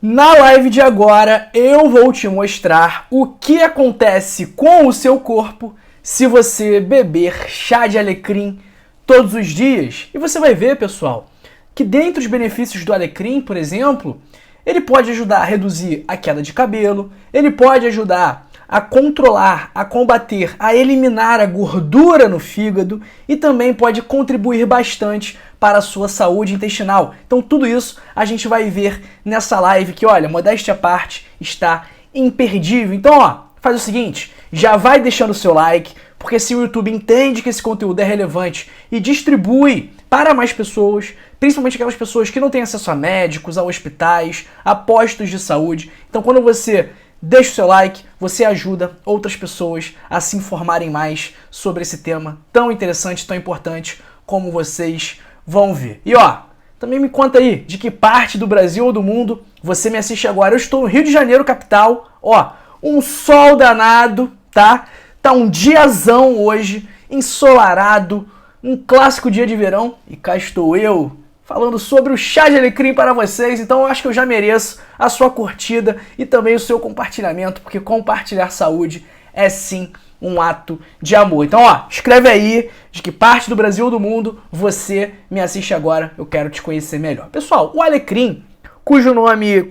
Na live de agora, eu vou te mostrar o que acontece com o seu corpo se você beber chá de alecrim todos os dias. E você vai ver, pessoal, que dentre os benefícios do alecrim, por exemplo, ele pode ajudar a reduzir a queda de cabelo, ele pode ajudar a controlar, a combater, a eliminar a gordura no fígado e também pode contribuir bastante para a sua saúde intestinal. Então tudo isso a gente vai ver nessa live que, olha, modéstia à parte, está imperdível. Então, ó, faz o seguinte, já vai deixando o seu like, porque se o YouTube entende que esse conteúdo é relevante e distribui para mais pessoas, principalmente aquelas pessoas que não têm acesso a médicos, a hospitais, a postos de saúde. Então quando você deixa o seu like, você ajuda outras pessoas a se informarem mais sobre esse tema tão interessante, tão importante, como vocês vão ver. E ó, também me conta aí de que parte do Brasil ou do mundo você me assiste agora. Eu estou no Rio de Janeiro, capital. Ó, um sol danado, tá? Tá um diazão hoje, ensolarado, um clássico dia de verão. E cá estou eu, falando sobre o chá de alecrim para vocês. Então eu acho que eu já mereço a sua curtida e também o seu compartilhamento, porque compartilhar saúde é sim um ato de amor. Então, ó, escreve aí de que parte do Brasil ou do mundo você me assiste agora, eu quero te conhecer melhor. Pessoal, o alecrim, cujo nome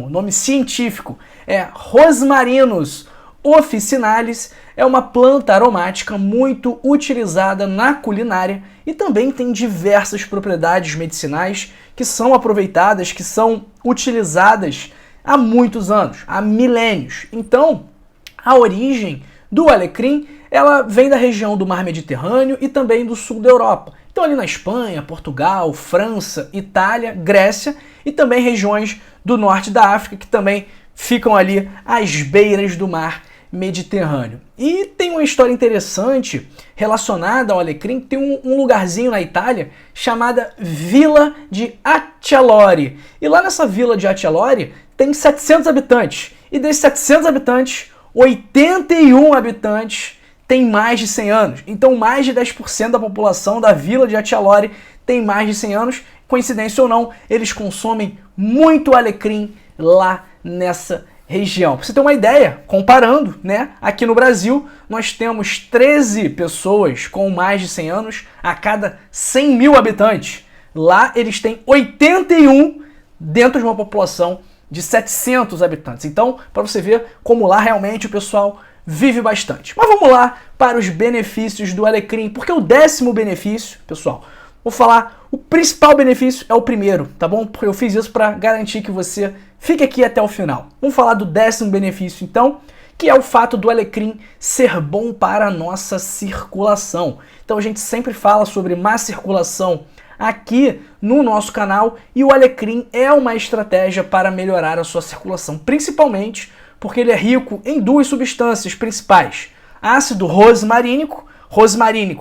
nome científico é Rosmarinus officinalis, é uma planta aromática muito utilizada na culinária e também tem diversas propriedades medicinais que são aproveitadas, que são utilizadas há muitos anos, há milênios. Então, a origem do alecrim, ela vem da região do Mar Mediterrâneo e também do sul da Europa. Então ali na Espanha, Portugal, França, Itália, Grécia e também regiões do norte da África que também ficam ali às beiras do Mar Mediterrâneo. E tem uma história interessante relacionada ao alecrim, tem um lugarzinho na Itália chamada Vila de Acciaiuoli. E lá nessa Vila de Acciaiuoli tem 700 habitantes. E desses 700 habitantes, 81 habitantes têm mais de 100 anos. Então mais de 10% da população da Vila de Acciaiuoli tem mais de 100 anos. Coincidência ou não, eles consomem muito alecrim lá nessa região. Pra você ter uma ideia, comparando, né? Aqui no Brasil, nós temos 13 pessoas com mais de 100 anos a cada 100 mil habitantes. Lá eles têm 81 dentro de uma população de 700 habitantes. Então, para você ver como lá realmente o pessoal vive bastante. Mas vamos lá para os benefícios do alecrim, porque o 10º benefício, pessoal, vou falar, o principal benefício é o primeiro, tá bom? Porque eu fiz isso para garantir que você fique aqui até o final. Vamos falar do 10º benefício, então, que é o fato do alecrim ser bom para a nossa circulação. Então a gente sempre fala sobre má circulação aqui no nosso canal e o alecrim é uma estratégia para melhorar a sua circulação, principalmente porque ele é rico em duas substâncias principais. Ácido rosmarínico,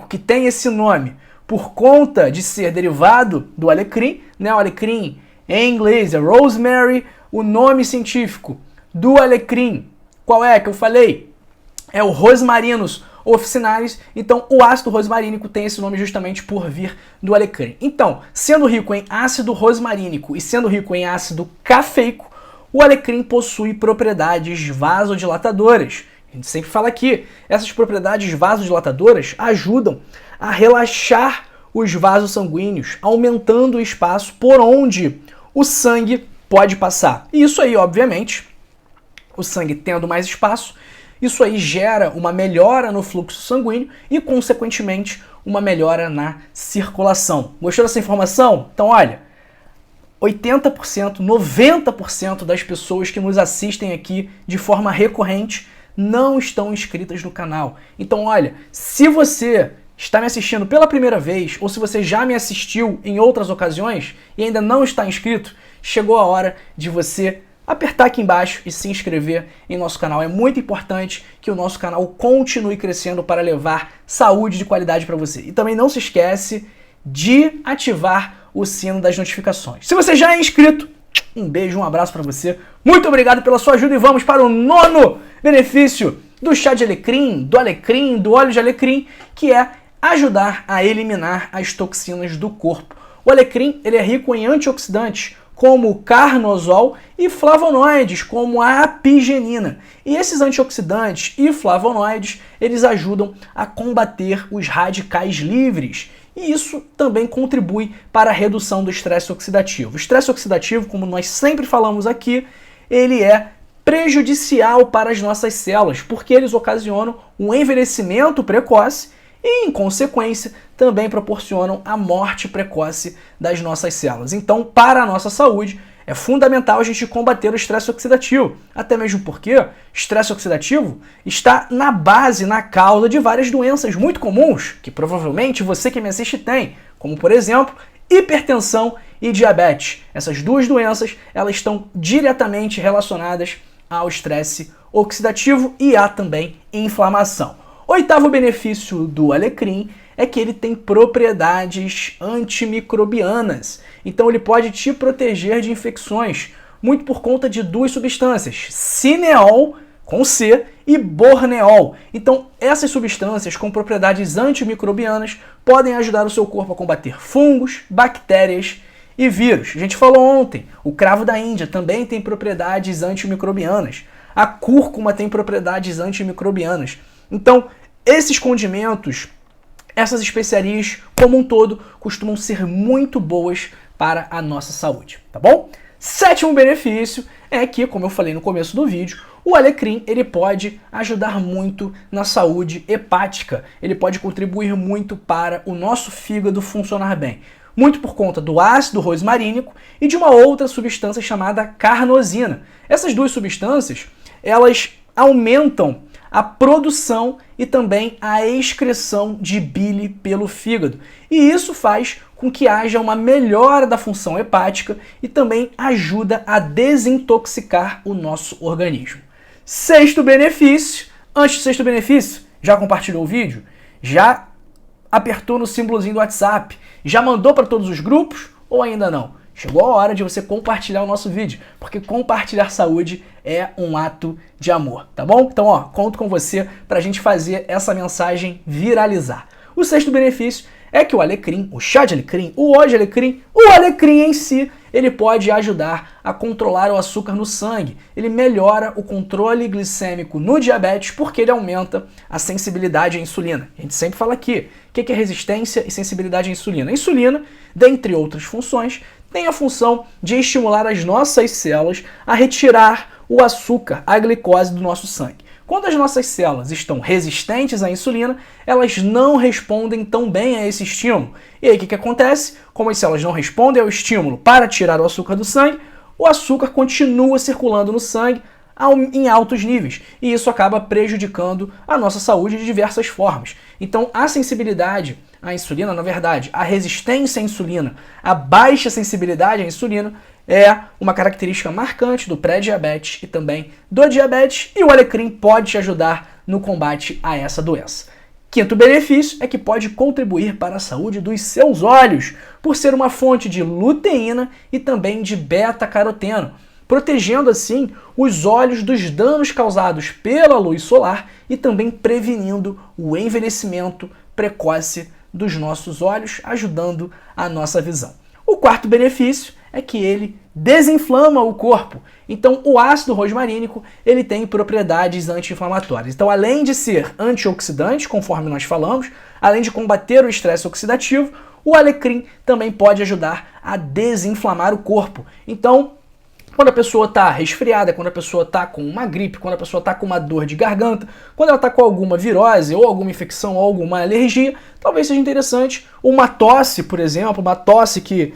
que tem esse nome por conta de ser derivado do alecrim, né? O alecrim em inglês é rosemary, o nome científico do alecrim, qual é que eu falei? É o Rosmarinus officinalis, então o ácido rosmarínico tem esse nome justamente por vir do alecrim. Então, sendo rico em ácido rosmarínico e sendo rico em ácido cafeico, o alecrim possui propriedades vasodilatadoras. A gente sempre fala aqui, essas propriedades vasodilatadoras ajudam a relaxar os vasos sanguíneos, aumentando o espaço por onde o sangue pode passar. E isso aí, obviamente, o sangue tendo mais espaço, isso aí gera uma melhora no fluxo sanguíneo e, consequentemente, uma melhora na circulação. Gostou dessa informação? Então, olha, 80%, 90% das pessoas que nos assistem aqui de forma recorrente não estão inscritas no canal. Então, olha, se você está me assistindo pela primeira vez ou se você já me assistiu em outras ocasiões e ainda não está inscrito, chegou a hora de você apertar aqui embaixo e se inscrever em nosso canal. É muito importante que o nosso canal continue crescendo para levar saúde de qualidade para você. E também não se esquece de ativar o sino das notificações. Se você já é inscrito, um beijo, um abraço para você. Muito obrigado pela sua ajuda e vamos para o 9º benefício do chá de alecrim, do óleo de alecrim, que é ajudar a eliminar as toxinas do corpo. O alecrim ele é rico em antioxidantes, como o carnosol, e flavonoides, como a apigenina. E esses antioxidantes e flavonoides, eles ajudam a combater os radicais livres. E isso também contribui para a redução do estresse oxidativo. O estresse oxidativo, como nós sempre falamos aqui, ele é prejudicial para as nossas células, porque eles ocasionam um envelhecimento precoce e, em consequência, também proporcionam a morte precoce das nossas células. Então, para a nossa saúde, é fundamental a gente combater o estresse oxidativo, até mesmo porque estresse oxidativo está na base, na causa de várias doenças muito comuns, que provavelmente você que me assiste tem, como por exemplo, hipertensão e diabetes. Essas duas doenças, elas estão diretamente relacionadas ao estresse oxidativo e há também inflamação. Oitavo benefício do alecrim é que ele tem propriedades antimicrobianas. Então ele pode te proteger de infecções, muito por conta de duas substâncias, cineol, com C, e borneol. Então essas substâncias com propriedades antimicrobianas podem ajudar o seu corpo a combater fungos, bactérias e vírus. A gente falou ontem, o cravo da Índia também tem propriedades antimicrobianas. A cúrcuma tem propriedades antimicrobianas. Então, esses condimentos, essas especiarias, como um todo, costumam ser muito boas para a nossa saúde, tá bom? Sétimo benefício é que, como eu falei no começo do vídeo, o alecrim ele pode ajudar muito na saúde hepática. Ele pode contribuir muito para o nosso fígado funcionar bem. Muito por conta do ácido rosmarínico e de uma outra substância chamada carnosina. Essas duas substâncias, elas aumentam a produção e também a excreção de bile pelo fígado. E isso faz com que haja uma melhora da função hepática e também ajuda a desintoxicar o nosso organismo. Sexto benefício. Antes do sexto benefício, já compartilhou o vídeo? Já apertou no símbolozinho do WhatsApp? Já mandou para todos os grupos ou ainda não? Chegou a hora de você compartilhar o nosso vídeo, porque compartilhar saúde é um ato de amor, tá bom? Então, conto com você para a gente fazer essa mensagem viralizar. O sexto benefício é que o alecrim, o chá de alecrim, o óleo de alecrim, o alecrim em si, ele pode ajudar a controlar o açúcar no sangue. Ele melhora o controle glicêmico no diabetes porque ele aumenta a sensibilidade à insulina. A gente sempre fala aqui, o que é resistência e sensibilidade à insulina? A insulina, dentre outras funções, tem a função de estimular as nossas células a retirar o açúcar, a glicose do nosso sangue. Quando as nossas células estão resistentes à insulina, elas não respondem tão bem a esse estímulo. E aí o que acontece? Como as células não respondem ao estímulo para tirar o açúcar do sangue, o açúcar continua circulando no sangue em altos níveis. E isso acaba prejudicando a nossa saúde de diversas formas. Então a sensibilidade à insulina, na verdade, a resistência à insulina, a baixa sensibilidade à insulina é uma característica marcante do pré-diabetes e também do diabetes, e o alecrim pode te ajudar no combate a essa doença. Quinto benefício é que pode contribuir para a saúde dos seus olhos, por ser uma fonte de luteína e também de beta-caroteno, protegendo assim os olhos dos danos causados pela luz solar e também prevenindo o envelhecimento precoce dos nossos olhos, ajudando a nossa visão. O quarto benefício é que ele desinflama o corpo. Então, o ácido rosmarínico, ele tem propriedades anti-inflamatórias. Então, além de ser antioxidante, conforme nós falamos, além de combater o estresse oxidativo, o alecrim também pode ajudar a desinflamar o corpo. Então, quando a pessoa está resfriada, quando a pessoa está com uma gripe, quando a pessoa está com uma dor de garganta, quando ela está com alguma virose ou alguma infecção ou alguma alergia, talvez seja interessante uma tosse, por exemplo, uma tosse que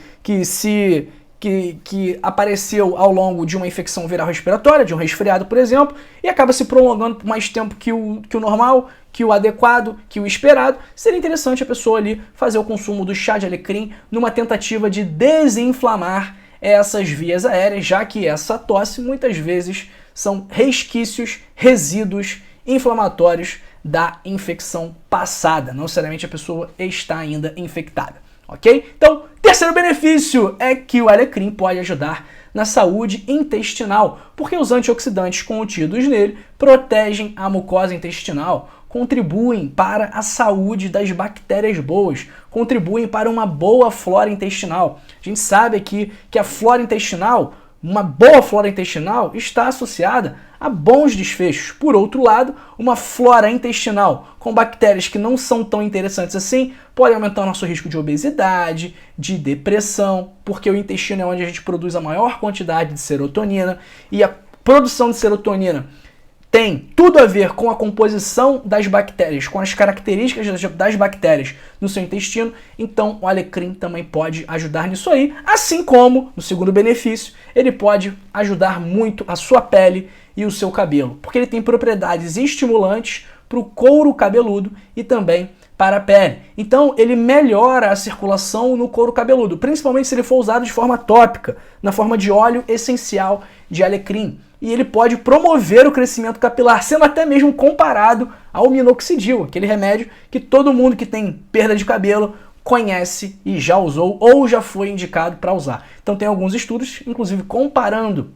apareceu ao longo de uma infecção viral respiratória, de um resfriado, por exemplo, e acaba se prolongando por mais tempo que o normal, que o adequado, que o esperado. Seria interessante a pessoa ali fazer o consumo do chá de alecrim numa tentativa de desinflamar essas vias aéreas, já que essa tosse muitas vezes são resquícios, resíduos inflamatórios da infecção passada. Não necessariamente a pessoa está ainda infectada, ok? Então, terceiro benefício é que o alecrim pode ajudar na saúde intestinal, porque os antioxidantes contidos nele protegem a mucosa intestinal, contribuem para a saúde das bactérias boas, contribuem para uma boa flora intestinal. A gente sabe aqui que a flora intestinal, uma boa flora intestinal, está associada a bons desfechos. Por outro lado, uma flora intestinal com bactérias que não são tão interessantes assim pode aumentar o nosso risco de obesidade, de depressão, porque o intestino é onde a gente produz a maior quantidade de serotonina, e a produção de serotonina tem tudo a ver com a composição das bactérias, com as características das bactérias no seu intestino. Então o alecrim também pode ajudar nisso aí, assim como, no segundo benefício, ele pode ajudar muito a sua pele e o seu cabelo, porque ele tem propriedades estimulantes para o couro cabeludo e também para a pele. Então ele melhora a circulação no couro cabeludo, principalmente se ele for usado de forma tópica, na forma de óleo essencial de alecrim. E ele pode promover o crescimento capilar, sendo até mesmo comparado ao minoxidil, aquele remédio que todo mundo que tem perda de cabelo conhece e já usou ou já foi indicado para usar. Então tem alguns estudos, inclusive comparando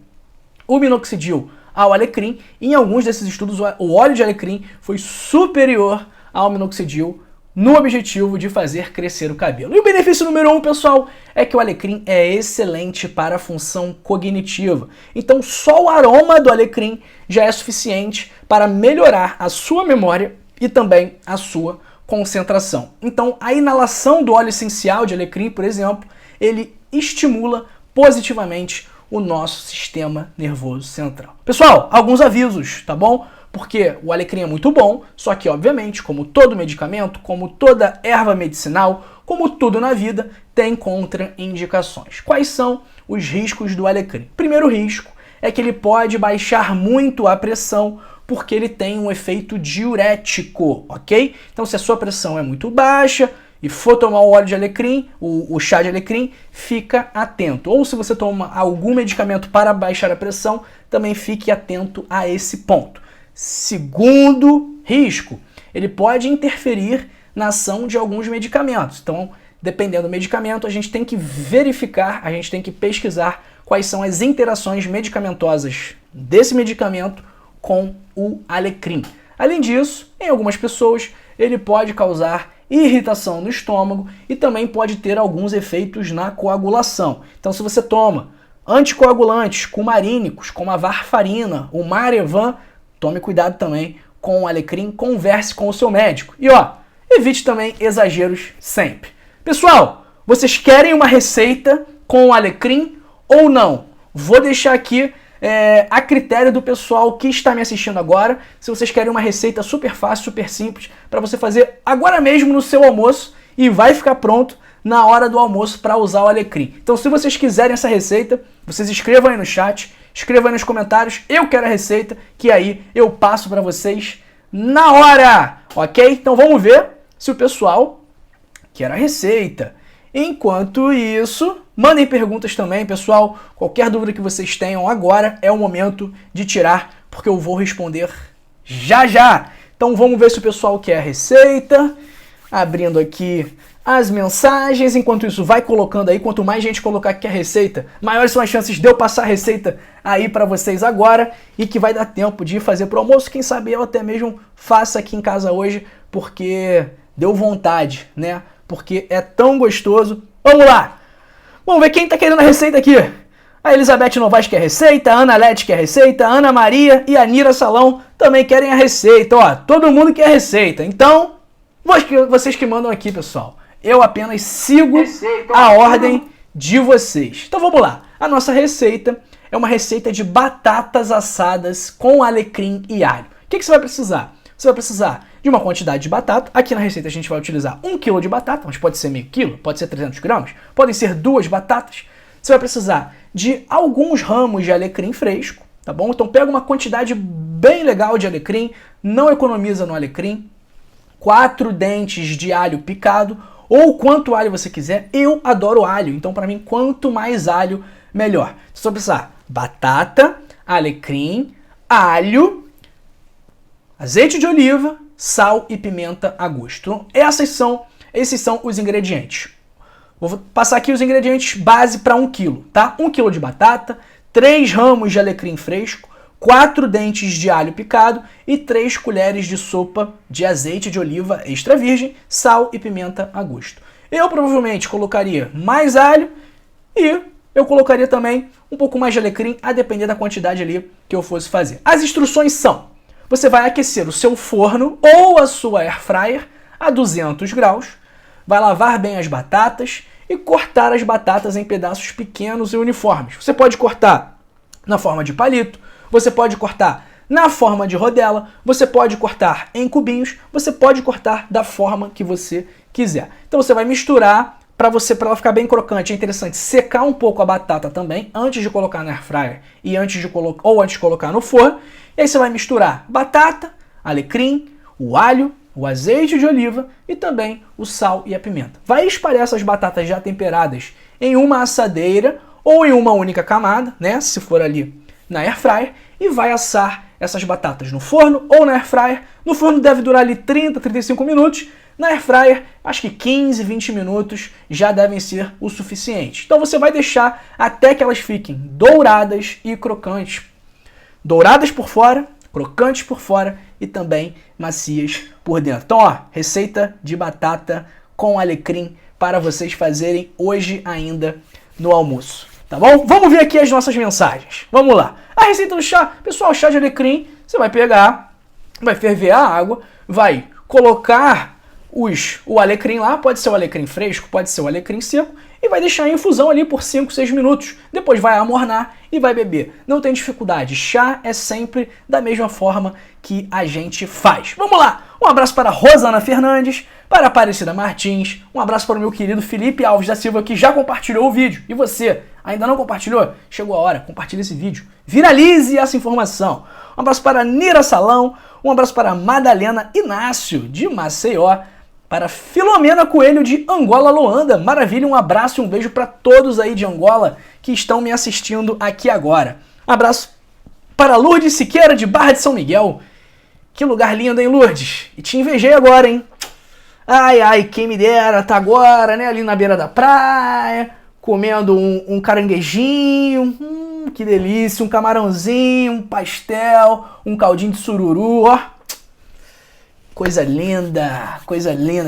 o minoxidil ao alecrim, e em alguns desses estudos o óleo de alecrim foi superior ao minoxidil no objetivo de fazer crescer o cabelo. E o benefício número 1, pessoal, é que o alecrim é excelente para a função cognitiva. Então só o aroma do alecrim já é suficiente para melhorar a sua memória e também a sua concentração. Então a inalação do óleo essencial de alecrim, por exemplo, ele estimula positivamente o nosso sistema nervoso central. Pessoal, alguns avisos, tá bom? Porque o alecrim é muito bom, só que, obviamente, como todo medicamento, como toda erva medicinal, como tudo na vida, tem contraindicações. Quais são os riscos do alecrim? Primeiro risco é que ele pode baixar muito a pressão, porque ele tem um efeito diurético, ok? Então, se a sua pressão é muito baixa e for tomar o óleo de alecrim, o chá de alecrim, fica atento. Ou se você toma algum medicamento para baixar a pressão, também fique atento a esse ponto. Segundo risco, ele pode interferir na ação de alguns medicamentos. Então, dependendo do medicamento, a gente tem que verificar, a gente tem que pesquisar quais são as interações medicamentosas desse medicamento com o alecrim. Além disso, em algumas pessoas, ele pode causar irritação no estômago e também pode ter alguns efeitos na coagulação. Então, se você toma anticoagulantes cumarínicos, como a varfarina, o Marevan, tome cuidado também com o alecrim, converse com o seu médico. E evite também exageros sempre. Pessoal, vocês querem uma receita com o alecrim ou não? Vou deixar aqui a critério do pessoal que está me assistindo agora, se vocês querem uma receita super fácil, super simples, para você fazer agora mesmo no seu almoço e vai ficar pronto na hora do almoço para usar o alecrim. Então, se vocês quiserem essa receita, vocês escrevam aí no chat, escrevam aí nos comentários, eu quero a receita, que aí eu passo para vocês na hora, ok? Então vamos ver se o pessoal quer a receita. Enquanto isso, mandem perguntas também, pessoal. Qualquer dúvida que vocês tenham agora é o momento de tirar, porque eu vou responder já já. Então vamos ver se o pessoal quer a receita. Abrindo aqui as mensagens. Enquanto isso, vai colocando aí. Quanto mais gente colocar aqui a receita, maiores são as chances de eu passar a receita aí para vocês agora e que vai dar tempo de fazer pro almoço. Quem sabe eu até mesmo faça aqui em casa hoje, porque deu vontade, né? Porque é tão gostoso. Vamos lá! Vamos ver quem tá querendo a receita aqui. A Elizabeth Novaes quer receita, a Ana Lete quer receita, a Ana Maria e a Nira Salão também querem a receita. Ó, todo mundo quer receita. Então, vocês que mandam aqui, pessoal. Eu apenas sigo a ordem de vocês. Então vamos lá. A nossa receita é uma receita de batatas assadas com alecrim e alho. O que você vai precisar? Você vai precisar de uma quantidade de batata. Aqui na receita a gente vai utilizar 1 kg de batata, mas pode ser meio quilo, pode ser 300 gramas, podem ser 2 batatas. Você vai precisar de alguns ramos de alecrim fresco, tá bom? Então pega uma quantidade bem legal de alecrim, não economiza no alecrim. 4 dentes de alho picado, ou quanto alho você quiser. Eu adoro alho, então para mim quanto mais alho, melhor. Você vai precisar batata, alecrim, alho, azeite de oliva, sal e pimenta a gosto. Então, esses são os ingredientes. Vou passar aqui os ingredientes base para 1 kg, tá? 1 kg de batata, 3 ramos de alecrim fresco, 4 dentes de alho picado e 3 colheres de sopa de azeite de oliva extra virgem, sal e pimenta a gosto. Eu provavelmente colocaria mais alho e eu colocaria também um pouco mais de alecrim, a depender da quantidade ali que eu fosse fazer. As instruções são: você vai aquecer o seu forno ou a sua air fryer a 200 graus, vai lavar bem as batatas e cortar as batatas em pedaços pequenos e uniformes. Você pode cortar na forma de palito, você pode cortar na forma de rodela, você pode cortar em cubinhos, você pode cortar da forma que você quiser. Então você vai misturar para ela ficar bem crocante. É interessante secar um pouco a batata também antes de colocar na air fryer e antes de colocar no forno. E aí você vai misturar batata, alecrim, o alho, o azeite de oliva e também o sal e a pimenta. Vai espalhar essas batatas já temperadas em uma assadeira ou em uma única camada, né, se for ali na air fryer, e vai assar essas batatas no forno ou na air fryer. No forno deve durar ali 30, 35 minutos. Na air fryer, acho que 15, 20 minutos já devem ser o suficiente. Então você vai deixar até que elas fiquem douradas e crocantes. Douradas por fora, crocantes por fora e também macias por dentro. Então, ó, receita de batata com alecrim para vocês fazerem hoje ainda no almoço, tá bom? Vamos ver aqui as nossas mensagens. Vamos lá. A receita do chá. Pessoal, chá de alecrim, você vai pegar, vai ferver a água, vai colocar o alecrim lá, pode ser o alecrim fresco, pode ser o alecrim seco, e vai deixar em infusão ali por 5, 6 minutos. Depois vai amornar e vai beber. Não tem dificuldade, chá é sempre da mesma forma que a gente faz. Vamos lá! Um abraço para Rosana Fernandes, para Aparecida Martins, um abraço para o meu querido Felipe Alves da Silva, que já compartilhou o vídeo. E você, ainda não compartilhou? Chegou a hora, compartilhe esse vídeo. Viralize essa informação. Um abraço para Nira Salão, um abraço para Madalena Inácio, de Maceió, para Filomena Coelho de Angola, Luanda. Maravilha, um abraço e um beijo para todos aí de Angola que estão me assistindo aqui agora. Um abraço para Lourdes Siqueira de Barra de São Miguel. Que lugar lindo, hein, Lourdes? E te invejei agora, hein? Ai, ai, quem me dera, tá agora, né, ali na beira da praia, comendo um caranguejinho, que delícia, um camarãozinho, um pastel, um caldinho de sururu, ó. Coisa linda,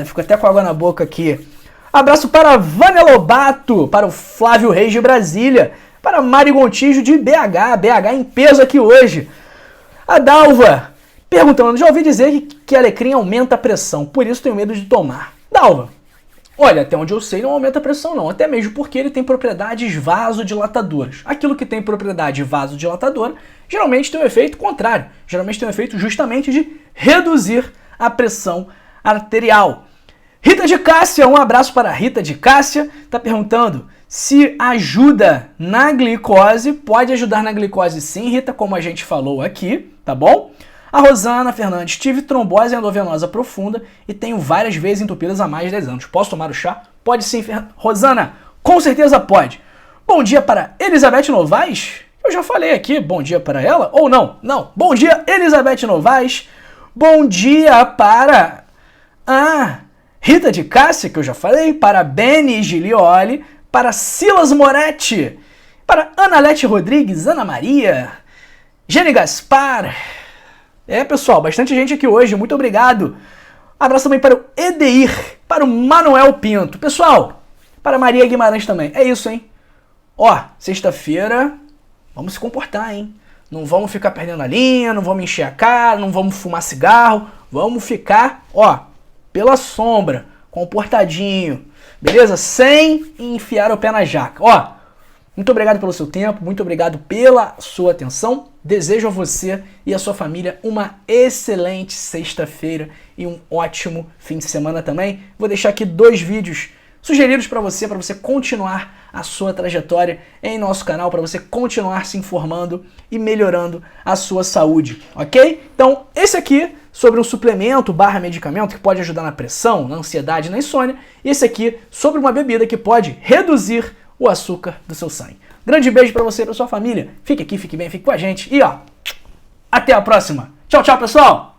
fico até com água na boca aqui. Abraço para a Vânia Lobato, para o Flávio Reis de Brasília, para Mari Gontijo de BH em peso aqui hoje. A Dalva, perguntando, já ouvi dizer que alecrim aumenta a pressão, por isso tenho medo de tomar. Dalva, olha, até onde eu sei não aumenta a pressão não, até mesmo porque ele tem propriedades vasodilatadoras. Aquilo que tem propriedade vasodilatadora geralmente tem um efeito contrário, geralmente tem um efeito justamente de reduzir a pressão arterial. Rita de Cássia, um abraço para a Rita de Cássia, está perguntando se ajuda na glicose. Pode ajudar na glicose sim, Rita, como a gente falou aqui, tá bom? A Rosana Fernandes, tive trombose endovenosa profunda e tenho várias vezes entupidas há mais de 10 anos. Posso tomar o chá? Pode sim, Rosana, com certeza pode. Bom dia para Elizabeth Novaes. Eu já falei aqui, bom dia para ela, ou não? Não. Bom dia, Elizabeth Novaes. Bom dia para a Rita de Cássia, que eu já falei, para Beni Gilioli, para Silas Moretti, para Analete Rodrigues, Ana Maria, Gene Gaspar. Pessoal, bastante gente aqui hoje, muito obrigado. Abraço também para o Edeir, para o Manuel Pinto. Pessoal, para Maria Guimarães também. É isso, hein? Ó, sexta-feira, vamos se comportar, hein? Não vamos ficar perdendo a linha, não vamos encher a cara, não vamos fumar cigarro. Vamos ficar, ó, pela sombra, comportadinho, beleza? Sem enfiar o pé na jaca. Ó, muito obrigado pelo seu tempo, muito obrigado pela sua atenção. Desejo a você e a sua família uma excelente sexta-feira e um ótimo fim de semana também. Vou deixar aqui 2 vídeos sugeridos para você continuar a sua trajetória em nosso canal, para você continuar se informando e melhorando a sua saúde, ok? Então, esse aqui sobre um suplemento / medicamento que pode ajudar na pressão, na ansiedade, na insônia, e esse aqui sobre uma bebida que pode reduzir o açúcar do seu sangue. Grande beijo para você e para sua família. Fique aqui, fique bem, fique com a gente e ó, até a próxima. Tchau, tchau, pessoal!